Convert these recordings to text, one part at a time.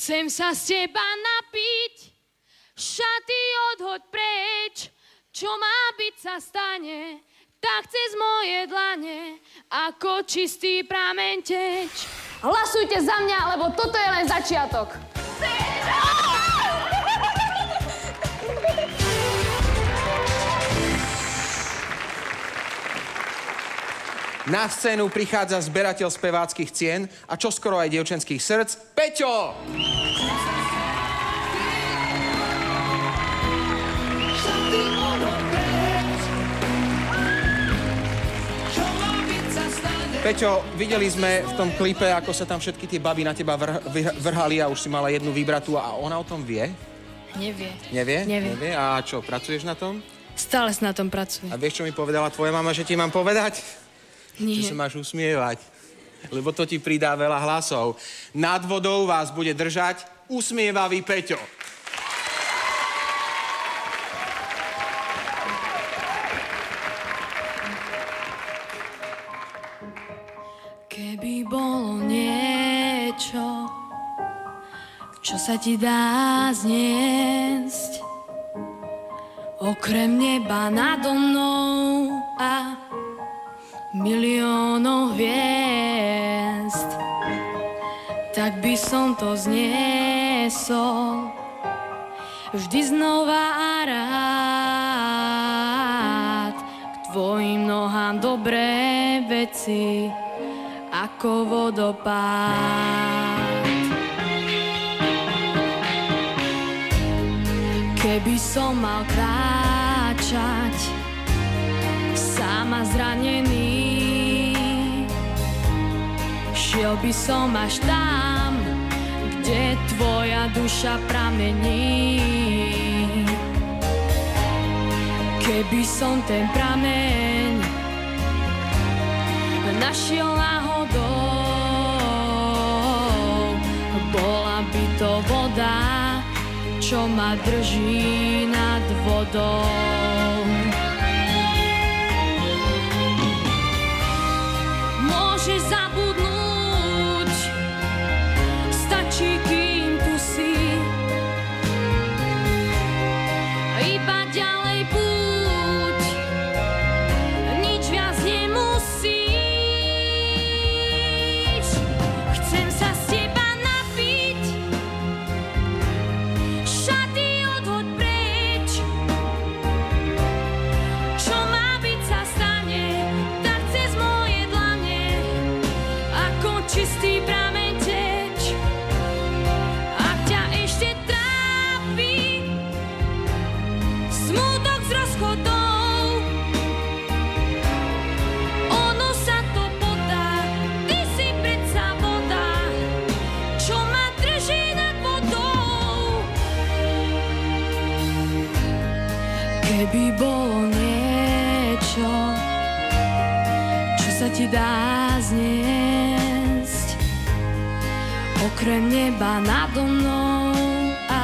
Chcem sa z teba napiť, šaty odhoď preč. Čo má byť sa stane, tak cez moje dlane, ako čistý prameň teč. Hlasujte za mňa, lebo toto je len začiatok. Na scénu prichádza zberateľ speváckych cien a čoskoro aj dievčenských srdc, Peťo! Peťo, videli sme v tom klipe, ako sa tam všetky tie baby na teba vrhali a už si mala jednu vybratú a ona o tom vie? Nevie. Nevie? Nevie. A čo, pracuješ na tom? Stále sa na tom pracujem. A vieš, čo mi povedala tvoja mama, že ti mám povedať? Nie. Že sa máš usmievať, lebo to ti pridá veľa hlasov. Nad vodou vás bude držať usmievavý Peťo. Keby bolo niečo, čo sa ti dá zniesť, okrem neba nado mnou a miliónov hviezd, tak by som to zniesol vždy znova a rád. K tvojim nohám dobré veci ako vodopád. Keby som mal kráčať sám a zranený, šiel by som až tam, kde tvoja duša pramení. Keby som ten prameň našiel náhodou, bola by to voda, čo ma drží nad vodou. Môžeš zabudnúť, stačí, kým tu si, iba ďalej púť, nič viac nemusíš. Chcem sa z teba napiť, šaty odhoď preč. Čo má byť sa stane, tak cez moje dlane, ako čistý prameň teč. Ak ťa ešte trápi smútok z rozchodov, ono sa to podá, ty si predsa voda, čo ma drží nad vodou. Keby bolo niečo, čo sa ti dá zniesť, okrem neba nado mnou a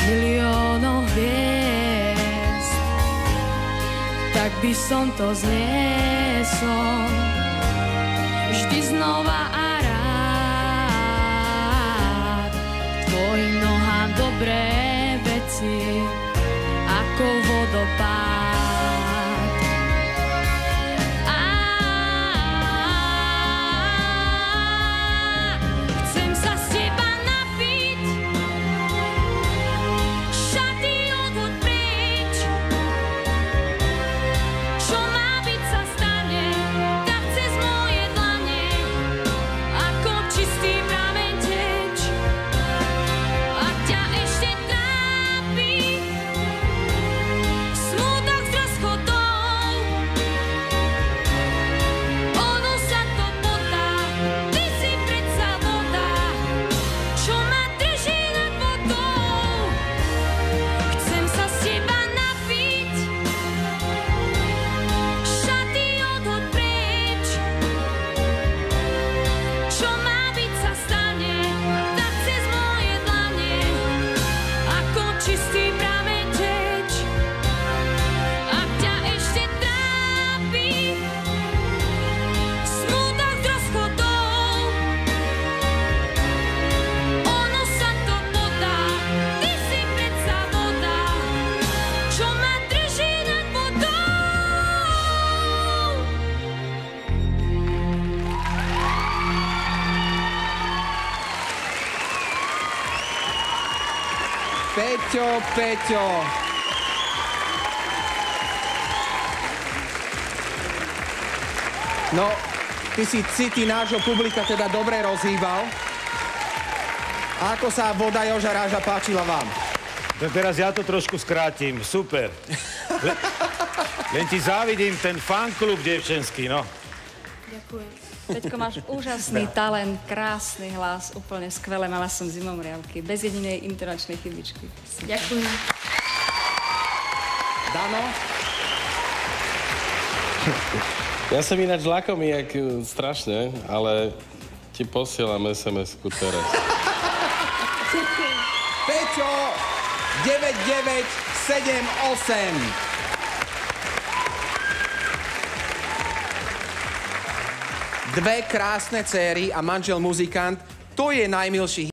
miliónov hviezd, tak by som to zniesol vždy znova a rád. Tvojim nohám dobré veci ako vodopád. Chcem sa z teba napiť, šaty odhoď preč. Čo má byť sa stane, tak cez moje dlane, ako čistý prameň teč. Ak ťa ešte trápi smútok Peťo. No, ty si city nášho publika teda dobre rozhýbal. A ako sa voda Joža Ráža páčila vám? Teraz ja to trošku skrátim. Super. Len ti závidím ten fanklub dievčenský, no. Ďakujem. Peťko, máš úžasný talent, krásny hlas, úplne skvelé. Mala som zimomriavky, bez jedinej intonačnej chybičky. Ďakujem. Dano? Ja som ináč lakomý, jak strašne, ale ti posielam SMS-ku teraz. Peťo 9978. Dve krásne céry a manžel muzikant, to je najmilší